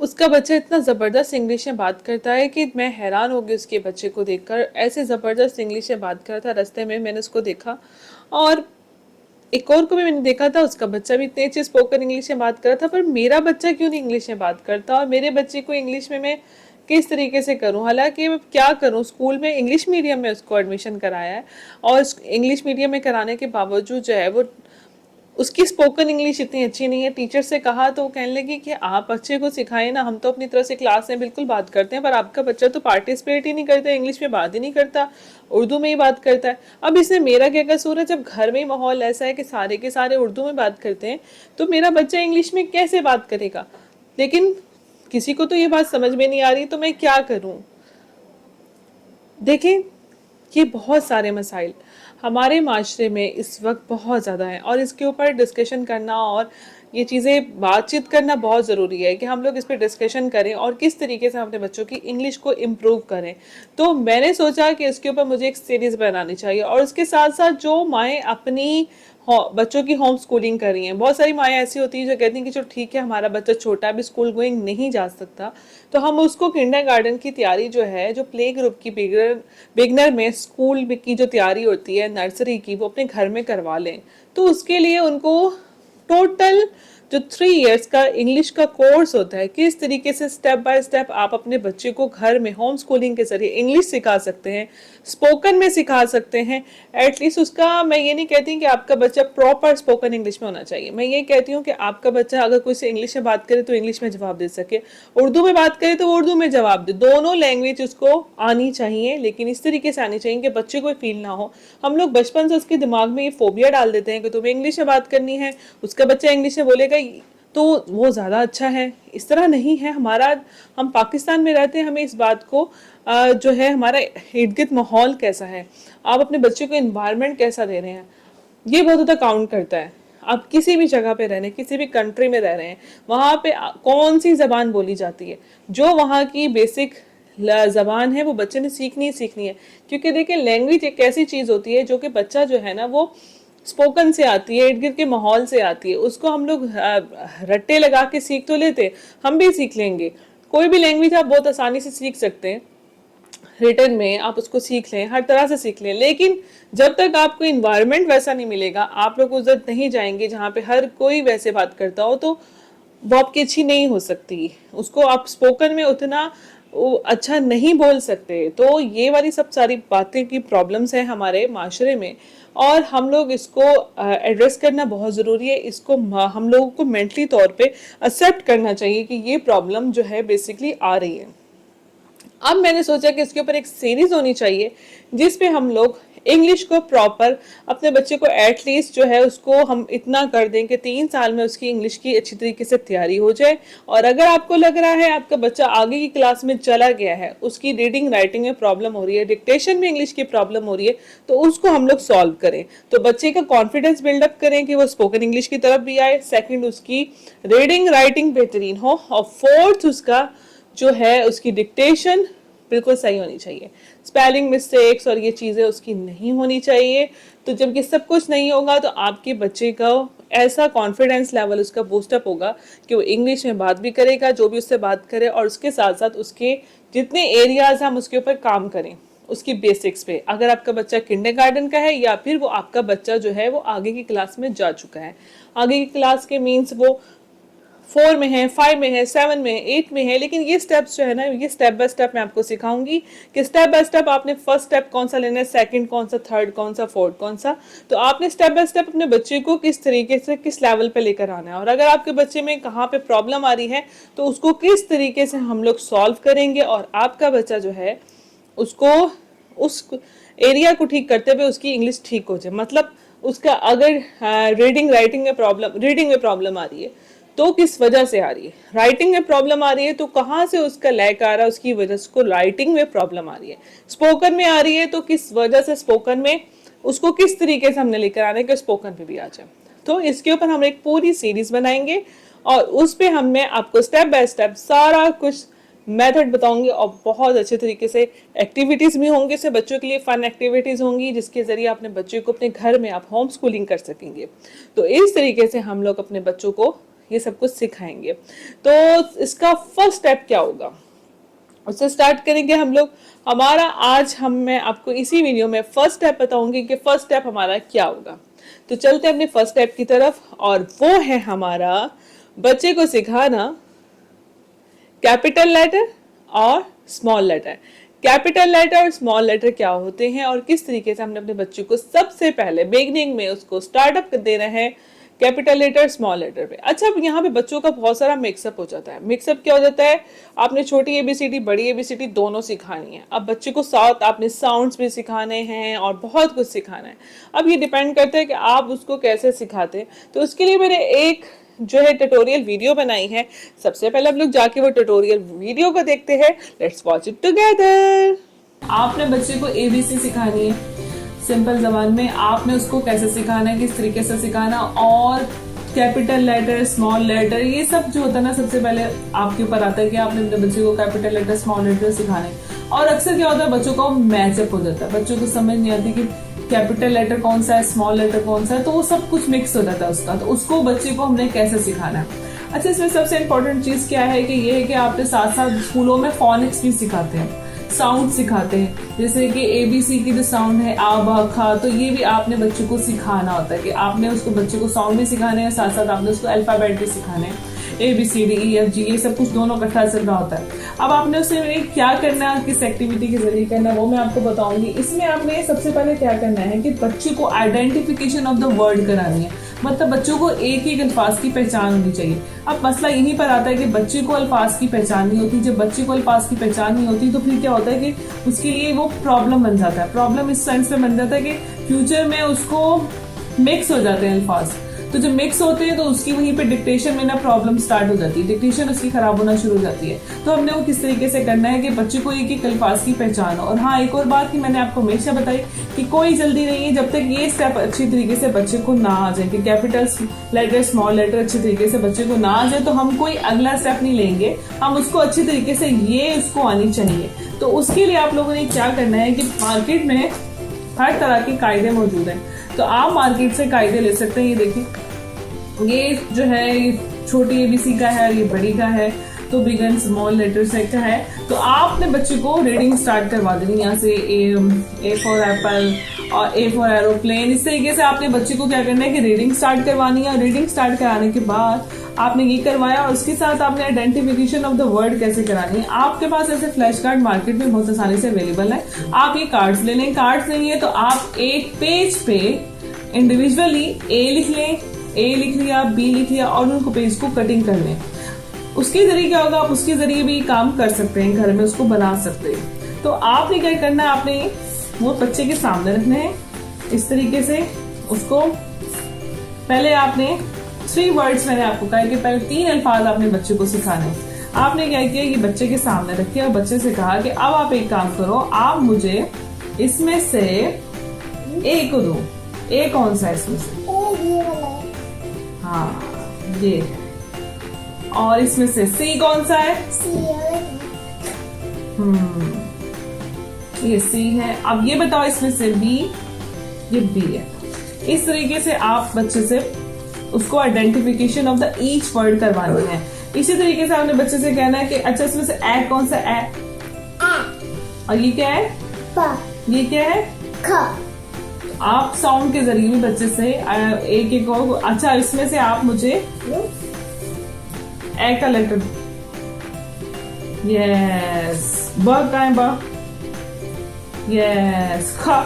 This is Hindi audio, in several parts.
उसका बच्चा इतना ज़बरदस्त इंग्लिश में बात करता है कि मैं हैरान हो गई उसके बच्चे को देखकर। ऐसे ज़बरदस्त इंग्लिश में बात कर रहा था, रास्ते में मैंने उसको देखा। और एक और को भी मैंने देखा था, उसका बच्चा भी इतनी अच्छी स्पोकन इंग्लिश में बात कर रहा था। पर मेरा बच्चा क्यों नहीं इंग्लिश में बात करता, और मेरे बच्चे को इंग्लिश में मैं किस तरीके से करूं। हालांकि मैं क्या करूं, स्कूल में इंग्लिश मीडियम में उसको एडमिशन कराया है, और इंग्लिश मीडियम में कराने के बावजूद जो है वो उसकी स्पोकन इंग्लिश इतनी अच्छी नहीं है। टीचर से कहा तो वो कहने लगी कि आप बच्चे को सिखाएं ना, हम तो अपनी तरह से क्लास में बिल्कुल बात करते हैं, पर आपका बच्चा तो पार्टिसिपेट ही नहीं करता, इंग्लिश में बात ही नहीं करता, उर्दू में ही बात करता है। अब इसमें मेरा क्या कसूर है? जब घर में माहौल ऐसा है कि सारे के सारे उर्दू में बात करते हैं, तो मेरा बच्चा इंग्लिश में कैसे बात करेगा? लेकिन किसी को तो ये बात समझ में नहीं आ रही, तो मैं क्या करूं? देखें, ये बहुत सारे मसाइल हमारे माशरे में इस वक्त बहुत ज़्यादा हैं, और इसके ऊपर डिस्कशन करना और ये चीज़ें बातचीत करना बहुत ज़रूरी है कि हम लोग इस पर डिस्कशन करें और किस तरीके से हम अपने बच्चों की इंग्लिश को इम्प्रूव करें। तो मैंने सोचा कि इसके ऊपर मुझे एक सीरीज़ बनानी चाहिए, और उसके साथ साथ जो माएँ अपनी बच्चों की होम स्कूलिंग कर रही हैं, बहुत सारी माएँ ऐसी होती हैं जो कहती हैं कि चलो ठीक है, हमारा बच्चा छोटा भी स्कूल गोइंग नहीं जा सकता, तो हम उसको किंडरगार्टन की तैयारी जो है, जो प्ले ग्रुप की बिगनर में स्कूल की जो तैयारी होती है नर्सरी की, वो अपने घर में करवा लें। तो उसके लिए उनको टोटल जो 3 इयर्स का इंग्लिश का कोर्स होता है, किस तरीके से स्टेप बाय स्टेप आप अपने बच्चे को घर में होम स्कूलिंग के जरिए इंग्लिश सिखा सकते हैं, स्पोकन में सिखा सकते हैं। एटलीस्ट उसका, मैं ये नहीं कहती कि आपका बच्चा प्रॉपर स्पोकन इंग्लिश में होना चाहिए, मैं ये कहती हूँ कि आपका बच्चा अगर कोई से इंग्लिश में बात करे तो इंग्लिश में जवाब दे सके, उर्दू में बात करे तो वो उर्दू में जवाब दे। दोनों लैंग्वेज उसको आनी चाहिए, लेकिन इस तरीके से आनी चाहिए कि बच्चे को फील ना हो। हम लोग बचपन से उसके दिमाग में ये फोबिया डाल देते हैं कि तुम्हें इंग्लिश में बात करनी है, उसका बच्चा इंग्लिश में बोलेगा तो वो ज़्यादा अच्छा है। इस तरह नहीं है। हमारा, हम पाकिस्तान में रहते हैं, हमें इस बात को जो है, हमारा इर्द गिर्द माहौल कैसा है, आप अपने बच्चे को इन्वायरमेंट कैसा दे रहे हैं, ये बहुत ज़्यादा काउंट करता है। आप किसी भी जगह पे रह रहे हैं, किसी भी कंट्री में रह रहे हैं, वहाँ पे कौन सी ज़बान बोली जाती है, जो वहाँ की बेसिक ज़बान है, वो बच्चे ने सीखनी ही सीखनी है। क्योंकि देखिए, लैंग्वेज एक ऐसी चीज़ होती है जो कि बच्चा जो है ना, वो स्पोकन से आती है, इर्द गिर्द के माहौल से आती है। उसको हम लोग रट्टे लगा के सीख तो लेते, हम भी सीख लेंगे। कोई भी लैंग्वेज आप बहुत आसानी से सीख सकते हैं, रिटर्न में आप उसको सीख लें, हर तरह से सीख लें, लेकिन जब तक आपको इन्वायरमेंट वैसा नहीं मिलेगा, आप लोग उधर नहीं जाएंगे जहाँ पे हर कोई वैसे बात करता हो, तो वो आपकी अच्छी नहीं हो सकती। उसको आप स्पोकन में उतना अच्छा नहीं बोल सकते। तो ये वाली सब सारी बातें की प्रॉब्लम्स हैं हमारे माशरे में, और हम लोग इसको एड्रेस करना बहुत ज़रूरी है। इसको हम लोगों को मेंटली तौर पे एक्सेप्ट करना चाहिए कि ये प्रॉब्लम जो है बेसिकली आ रही है। अब मैंने सोचा कि इसके ऊपर एक सीरीज होनी चाहिए जिसपे हम लोग इंग्लिश को प्रॉपर अपने बच्चे को एटलीस्ट जो है उसको हम इतना कर दें कि 3 साल में उसकी इंग्लिश की अच्छी तरीके से तैयारी हो जाए। और अगर आपको लग रहा है आपका बच्चा आगे की क्लास में चला गया है, उसकी रीडिंग राइटिंग में प्रॉब्लम हो रही है, डिक्टेशन में इंग्लिश की प्रॉब्लम हो रही है, तो उसको हम लोग सॉल्व करें। तो बच्चे का कॉन्फिडेंस बिल्डअप करें कि वो स्पोकन इंग्लिश की तरफ भी आए, सेकेंड उसकी रीडिंग राइटिंग बेहतरीन हो, और फोर्थ उसका जो है उसकी डिक्टेशन बिल्कुल सही होनी चाहिए, स्पेलिंग मिस्टेक्स और ये चीज़ें उसकी नहीं होनी चाहिए। तो जब ये सब कुछ नहीं होगा, तो आपके बच्चे का ऐसा कॉन्फिडेंस लेवल उसका बूस्टअप होगा कि वो इंग्लिश में बात भी करेगा, जो भी उससे बात करे, और उसके साथ साथ उसके जितने एरियाज हम उसके ऊपर काम करें उसकी बेसिक्स पे। अगर आपका बच्चा किंडरगार्टन का है, या फिर वो आपका बच्चा जो है वो आगे की क्लास में जा चुका है, आगे की क्लास के मीन्स वो 4 में है, 5 में है, 7 में है, 8 में है, लेकिन ये स्टेप्स जो है ना, ये स्टेप बाय स्टेप मैं आपको सिखाऊंगी कि स्टेप बाय स्टेप आपने फर्स्ट स्टेप कौन सा लेना है, सेकंड कौन सा, थर्ड कौन सा, फोर्थ कौन सा। तो आपने स्टेप बाय स्टेप अपने बच्चे को किस तरीके से किस लेवल पे लेकर आना है, और अगर आपके बच्चे में कहाँ पे प्रॉब्लम आ रही है तो उसको किस तरीके से हम लोग सॉल्व करेंगे, और आपका बच्चा जो है उसको उस एरिया को ठीक करते हुए उसकी इंग्लिश ठीक हो जाए। मतलब उसका अगर रीडिंग में प्रॉब्लम आ रही है तो किस वजह से आ रही है, राइटिंग में प्रॉब्लम आ रही है तो कहाँ से उसका लैक आ रहा है, उसकी वजह से उसको राइटिंग में प्रॉब्लम आ रही है, स्पोकन में आ रही है तो किस वजह से स्पोकन में, उसको किस तरीके से हमने लेकर आने के स्पोकन पे भी आ जाए। तो इसके ऊपर हम एक पूरी सीरीज बनाएंगे, और उस पे मैं आपको स्टेप बाय स्टेप सारा कुछ मेथड बताऊंगी, और बहुत अच्छे तरीके से एक्टिविटीज भी होंगे, से बच्चों के लिए फन एक्टिविटीज होंगी जिसके जरिए अपने बच्चे को अपने घर में आप होम स्कूलिंग कर सकेंगे। तो इस तरीके से हम लोग अपने बच्चों को ये सब कुछ सिखाएंगे। तो इसका फर्स्ट स्टेप क्या होगा, उससे स्टार्ट करेंगे हम लोग। हमारा आज मैं आपको इसी वीडियो में फर्स्ट स्टेप बताऊंगी कि फर्स्ट स्टेप हमारा क्या होगा। तो चलते हैं अपने फर्स्ट स्टेप की तरफ, और वो है हमारा बच्चे को सिखाना कैपिटल लेटर और स्मॉल लेटर। कैपिटल लेटर और स्मॉल लेटर क्या होते हैं और किस तरीके से हमने अपने बच्चे को सबसे पहले बिगनिंग में उसको स्टार्टअप कर देना है कैपिटल लेटर स्मॉल लेटर पे। अच्छा, अब यहाँ पे बच्चों का बहुत सारा मिक्सअप हो जाता है। मिक्सअप क्या हो जाता है, आपने छोटी एबीसीडी बड़ी एबीसीडी दोनों सिखानी है। अब बच्चे को साथ आपने साउंड्स भी सिखाने हैं और बहुत कुछ सिखाना है। अब ये डिपेंड करता है कि आप उसको कैसे सिखाते हैं। तो उसके लिए मैंने एक जो है ट्यूटोरियल वीडियो बनाई है। सबसे पहले हम लोग जाके वो ट्यूटोरियल वीडियो को देखते हैं। Let's watch it together. आपने बच्चे को एबीसी सिखानी है सिंपल जबान में। आपने उसको कैसे सिखाना है, किस तरीके से सिखाना, और कैपिटल लेटर स्मॉल लेटर ये सब जो होता है ना, सबसे पहले आपके ऊपर आता है कि आपने अपने बच्चे को कैपिटल लेटर स्मॉल लेटर सिखाने। और अक्सर क्या होता है, बच्चों को मैचअप हो जाता है, बच्चों को समझ नहीं आती कि कैपिटल लेटर कौन सा है, स्मॉल लेटर कौन सा है, तो वो सब कुछ मिक्स हो जाता है उसका। तो उसको बच्चे को हमने कैसे सिखाना है। अच्छा, इसमें सबसे इम्पोर्टेंट चीज क्या है कि ये है कि आपने साथ साथ स्कूलों में फोनिक्स भी सिखाते हैं, साउंड सिखाते हैं। जैसे कि एबीसी की जो साउंड है आ बा खा, तो ये भी आपने बच्चों को सिखाना होता है कि आपने उसको बच्चे को साउंड भी सिखाने हैं, साथ साथ आपने उसको अल्फाबेट भी सिखाने हैं, ABCDEFG ये सब कुछ दोनों इकट्ठा चल रहा होता है। अब आपने उससे क्या करना है, किस एक्टिविटी के जरिए करना है, वो मैं आपको बताऊंगी। इसमें आपने सबसे पहले क्या करना है कि बच्चे को आइडेंटिफिकेशन ऑफ द वर्ड करानी है। मतलब बच्चों को एक एक अल्फाज की पहचान होनी चाहिए। अब मसला यहीं पर आता है कि बच्चे को अल्फाज की पहचान नहीं होती। जब बच्चे को अल्फाज की पहचान नहीं होती तो फिर क्या होता है कि उसके लिए वो प्रॉब्लम बन जाता है। प्रॉब्लम इस सेंस में बन जाता है कि फ्यूचर में उसको मिक्स हो जाते हैं अल्फाज। तो जब मिक्स होते हैं तो उसकी वहीं पे डिक्टेशन में ना प्रॉब्लम स्टार्ट हो जाती है, डिक्टेशन उसकी खराब होना शुरू हो जाती है। तो हमने वो किस तरीके से करना है कि बच्चे को एक एक अल्फाज की पहचान हो। और हाँ, एक और बात कि मैंने आपको हमेशा बताई कि कोई जल्दी नहीं है जब तक ये स्टेप अच्छी तरीके से बच्चे को ना आ जाए कि कैपिटल लेटर स्मॉल लेटर अच्छी तरीके से बच्चे को ना आ जाए तो हम कोई अगला स्टेप नहीं लेंगे। हम उसको अच्छी तरीके से ये उसको आनी चाहिए। तो उसके लिए आप लोगों ने क्या करना है कि मार्केट में हर तरह के कायदे मौजूद हैं। तो आप मार्केट से कायदे ले सकते हैं। ये देखिए, ये जो है ये छोटी एबीसी का है, ये बड़ी का है, तो बिग एंड स्मॉल लेटर से का है। तो आपने बच्चे को रीडिंग स्टार्ट करवा देनी, यहाँ से ए फॉर एप्पल और ए फॉर एरोप्लेन। इस तरीके से आपने बच्चे को क्या करना है कि रीडिंग स्टार्ट करवानी है। और रीडिंग स्टार्ट कराने के बाद आपने ये करवाया और उसके साथ आपने आइडेंटिफिकेशन ऑफ द वर्ड कैसे करानी है। आपके पास ऐसे फ्लैश कार्ड मार्केट में बहुत आसानी से अवेलेबल है। आप ये कार्ड्स ले लें। कार्ड्स नहीं है तो आप एक पेज पे इंडिविजुअली ए लिख लें, ए लिख लिया, बी लिख लिया और उनको पेज को कटिंग कर लें। उसके जरिए क्या होगा, आप उसके जरिए भी काम कर सकते हैं, घर में उसको बना सकते हैं। तो आपने क्या करना है, आपने वो बच्चे के सामने रखना है इस तरीके से उसको। पहले आपने 3 वर्ड्स मैंने आपको कहा कि पहले 3 अल्फाज आपने बच्चे को सिखाने। आपने क्या किया कि बच्चे के सामने रखे और बच्चे से कहा कि अब आप एक काम करो, आप मुझे इसमें से ए को दो। ए कौन सा है इसमें से? हाँ, ये है। और इसमें से सी कौन सा है? ये सी है। अब ये बताओ इसमें से बी, ये बी है। इस तरीके से आप बच्चे से उसको identification of the each word करवानी है। इसी तरीके से आपने बच्चे से कहना है कि अच्छा इसमें से ए कौन सा है? और ये क्या है? ये क्या है? आप साउंड के जरिए भी बच्चे से एक एक को, अच्छा इसमें से आप मुझे ए का लेटर, यस, ब का है? ब, यस, ख,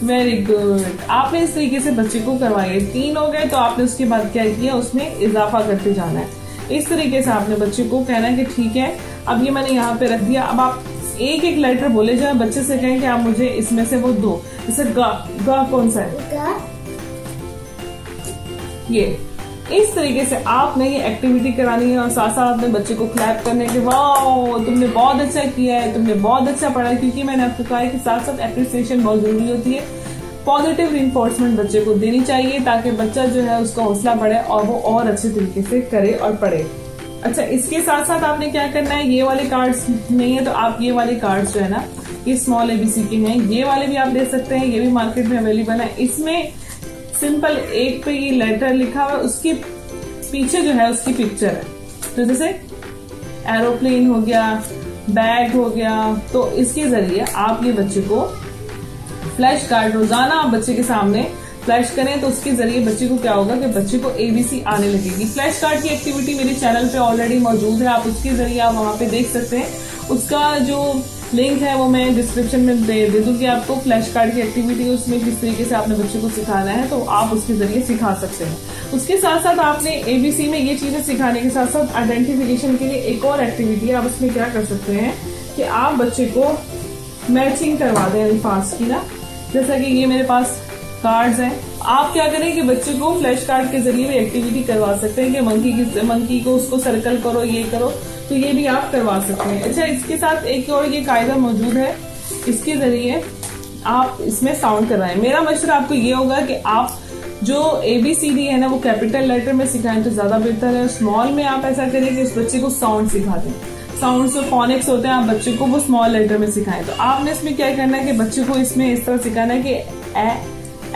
वेरी गुड। आपने इस तरीके से बच्चे को करवाए। 3 हो गए तो आपने उसके बाद क्या किया, उसमें इजाफा करते जाना है। इस तरीके से आपने बच्चे को कहना है कि ठीक है, अब ये मैंने यहाँ पे रख दिया। अब आप एक एक लेटर बोले जाए, बच्चे से कहें कि आप मुझे इसमें से वो दो। जैसे ग कौन सा है? ये इस तरीके से आपने ये एक्टिविटी करानी है और साथ साथ अपने बच्चे को क्लैप करने के, वाओ तुमने बहुत अच्छा किया है, तुमने बहुत अच्छा पढ़ा है। क्योंकि मैंने आपको कहा है कि साथ साथ एप्रिसिएशन बहुत जरूरी होती है। पॉजिटिव रिइंफोर्समेंट बच्चे को देनी चाहिए ताकि बच्चा जो है उसका हौसला बढ़े और वो और अच्छे तरीके से करे और पढ़े। अच्छा, इसके साथ साथ आपने क्या करना है, ये वाले कार्ड्स नहीं है तो आप ये वाले कार्ड्स जो है ना, ये स्मॉल एबीसी के हैं, ये वाले भी आप ले सकते हैं। ये भी मार्केट में अवेलेबल है। इसमें सिंपल एक पे ये लेटर लिखा हुआ है, उसकी पीछे जो है उसकी पिक्चर है। तो जैसे एरोप्लेन हो गया, बैग हो गया, तो इसके जरिए आप ये बच्चे को फ्लैश कार्ड रोजाना आप बच्चे के सामने फ्लैश करें तो उसके जरिए बच्चे को क्या होगा कि बच्चे को ABC आने लगेगी। फ्लैश कार्ड की एक्टिविटी मेरे चैनल पे ऑलरेडी मौजूद है, आप उसके जरिए आप वहां पे देख सकते हैं। उसका जो लिंक है वो मैं डिस्क्रिप्शन में दे दूंगी आपको। फ्लैश कार्ड की एक्टिविटी उसमें किस तरीके से आपने बच्चे को सिखाना है तो आप उसके जरिए सिखा सकते हैं। उसके साथ साथ आपने ABC में ये चीजें सिखाने के साथ साथ आइडेंटिफिकेशन के लिए एक और एक्टिविटी है। आप उसमें क्या कर सकते हैं कि आप बच्चे को मैचिंग करवा दें अल्फाज की ना। जैसा कि ये मेरे पास कार्ड्स हैं, आप क्या करें कि बच्चे को फ्लैश कार्ड के जरिए भी एक्टिविटी करवा सकते हैं कि मंकी को उसको सर्कल करो, ये करो, तो ये भी आप करवा सकते हैं। अच्छा, इसके साथ एक और ये कायदा मौजूद है, इसके जरिए आप इसमें साउंड करवाएं। मेरा मशवरा आपको ये होगा कि आप जो ABCD है ना वो कैपिटल लेटर में सिखाएं तो ज्यादा बेहतर है। स्मॉल में आप ऐसा करें कि उस बच्चे को साउंड सिखा दें। साउंड्स और फोनिक्स होते हैं, आप बच्चे को वो स्मॉल लेटर में सिखाएं। तो आपने इसमें क्या करना है कि बच्चे को इसमें इस तरह सिखाना है कि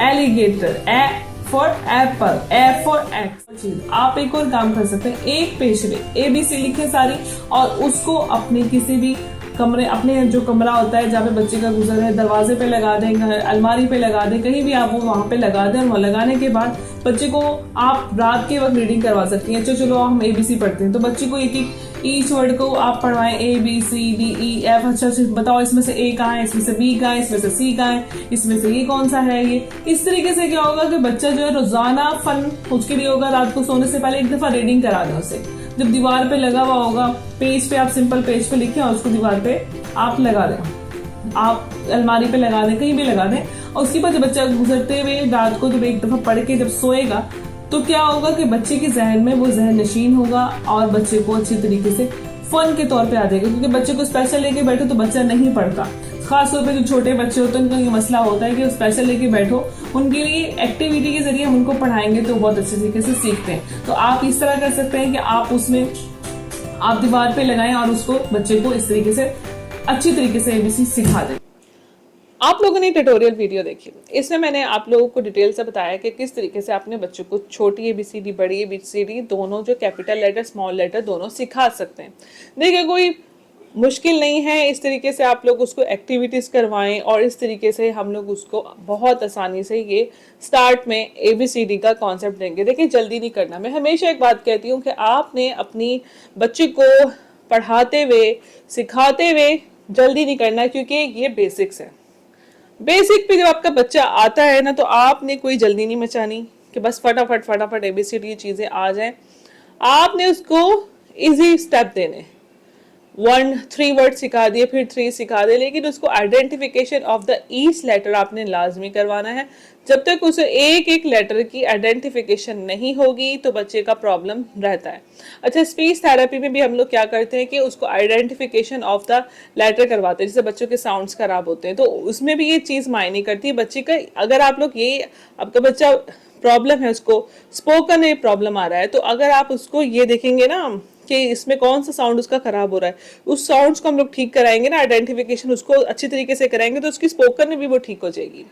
alligator, A for Apple, A for x. आप एक और काम कर सकते हैं, एक पेज में ABC लिखे सारी और उसको अपने किसी भी कमरे, अपने जो कमरा होता है जहाँ पे बच्चे का गुजर है, दरवाजे पे लगा दें, अलमारी पे लगा दें, कहीं भी आप वो वहां पे लगा दें। और वहां लगाने के बाद बच्चे को आप रात के वक्त रीडिंग करवा सकती हैं। चलो हम ABC पढ़ते हैं तो बच्चे को एक एक ईच वर्ड को आप पढ़वाएं, ABCDEF। अच्छा बताओ इसमें से A कहाँ है, इसमें से B कहाँ है, इसमें से C कहाँ है, इसमें से ये कौन सा है। ये इस तरीके से क्या होगा कि बच्चा जो है रोजाना फन उसके लिए होगा। रात को सोने से पहले एक दफा रीडिंग करा दें उसे। जब दीवार पे लगा हुआ होगा, पेज पे आप सिंपल पेज पे लिखें और उसको दीवार पे आप लगा दें, आप अलमारी पे लगा दें, कहीं भी लगा दें। और उसके बाद जब बच्चा गुजरते हुए रात को जब एक दफा पढ़ के जब सोएगा तो क्या होगा कि बच्चे के जहन में वो जहन नशीन होगा और बच्चे को अच्छी तरीके से फन के तौर पे आ जाएगा। क्योंकि बच्चे को स्पेशल लेके बैठो तो बच्चा नहीं पढ़ता। खासतौर पे जो छोटे बच्चे होते हैं उनका ये मसला होता है कि स्पेशल लेके बैठो, उनके लिए एक्टिविटी के जरिए हम उनको पढ़ाएंगे तो बहुत अच्छे तरीके से सीखते हैं। तो आप इस तरह कर सकते हैं कि आप उसमें आप दीवार पे लगाएं और उसको बच्चे को इस तरीके से अच्छी तरीके से ABC सिखा दें। आप लोगों ने ट्यूटोरियल वीडियो देखी, इसमें मैंने आप लोगों को डिटेल से बताया कि किस तरीके से आपने बच्चों को छोटी ABCD बड़ी ABCD दोनों जो कैपिटल लेटर स्मॉल लेटर दोनों सिखा सकते हैं। देखिए कोई मुश्किल नहीं है, इस तरीके से आप लोग उसको एक्टिविटीज करवाएं और इस तरीके से हम लोग उसको बहुत आसानी से ये स्टार्ट में ABCD का कॉन्सेप्ट देंगे। देखिए जल्दी नहीं करना। मैं हमेशा एक बात कहती हूँ कि आपने अपनी बच्चे को पढ़ाते हुए सिखाते हुए जल्दी नहीं करना, क्योंकि ये बेसिक्स है। बेसिक पे जब आपका बच्चा आता है ना तो आपने कोई जल्दी नहीं मचानी कि बस फटाफट फटाफट ABCD चीजें आ जाएं। आपने उसको इजी स्टेप देने, 3 वर्ड सिखा दिए, फिर 3 सिखा दे, लेकिन उसको identification of the each letter आपने लाजमी करवाना है। जब तक उसे एक एक लेटर की आइडेंटिफिकेशन नहीं होगी तो बच्चे का प्रॉब्लम रहता है। अच्छा, स्पीच थेरेपी में भी हम लोग क्या करते हैं कि उसको आइडेंटिफिकेशन ऑफ द लेटर करवाते हैं। जैसे बच्चों के साउंड्स खराब होते हैं तो उसमें भी ये चीज़ मायने करती है बच्चे का। अगर आप लोग ये आपका बच्चा प्रॉब्लम है, उसको स्पोकन में प्रॉब्लम आ रहा है, तो अगर आप उसको ये देखेंगे ना कि इसमें कौन सा साउंड उसका खराब हो रहा है, उस साउंड्स को हम लोग ठीक कराएंगे ना, आइडेंटिफिकेशन उसको अच्छी तरीके से कराएंगे तो उसकी स्पोकन में भी वो ठीक हो जाएगी।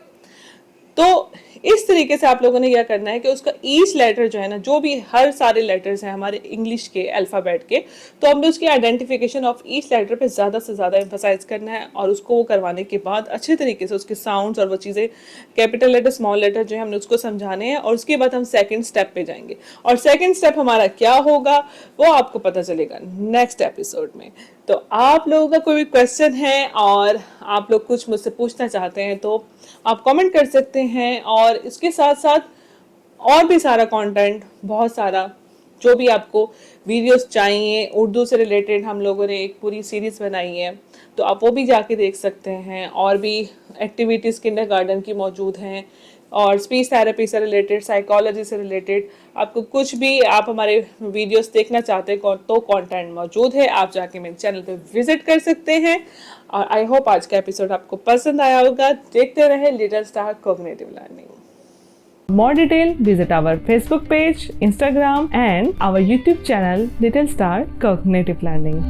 तो इस तरीके से आप लोगों ने क्या करना है कि उसका ईच लेटर जो है ना, जो भी हर सारे लेटर्स हैं हमारे इंग्लिश के अल्फाबेट के, तो हमने उसकी आइडेंटिफिकेशन ऑफ ईच लेटर पे ज़्यादा से ज़्यादा एम्फसाइज करना है। और उसको वो करवाने के बाद अच्छे तरीके से उसके साउंड्स और वो चीज़ें कैपिटल लेटर स्मॉल लेटर जो है हमने उसको समझाने हैं। और उसके बाद हम सेकेंड स्टेप पे जाएंगे और सेकेंड स्टेप हमारा क्या होगा वो आपको पता चलेगा नेक्स्ट एपिसोड में। तो आप लोगों का कोई भी क्वेश्चन है और आप लोग कुछ मुझसे पूछना चाहते हैं तो आप कमेंट कर सकते हैं। और इसके साथ साथ और भी सारा कंटेंट, बहुत सारा जो भी आपको वीडियोस चाहिए उर्दू से रिलेटेड, हम लोगों ने एक पूरी सीरीज बनाई है तो आप वो भी जाके देख सकते हैं। और भी एक्टिविटीज़ किंडरगार्टन की मौजूद हैं और स्पीच थेरेपी से रिलेटेड, साइकोलॉजी से रिलेटेड, आपको कुछ भी आप हमारे वीडियोस देखना चाहते हैं तो कंटेंट मौजूद है, आप जाके मेरे चैनल पे विजिट कर सकते हैं। और आई होप आज का एपिसोड आपको पसंद आया होगा। देखते रहे little star cognitive learning. More detail, visit our Facebook page, Instagram and our YouTube channel Little Star Cognitive Learning.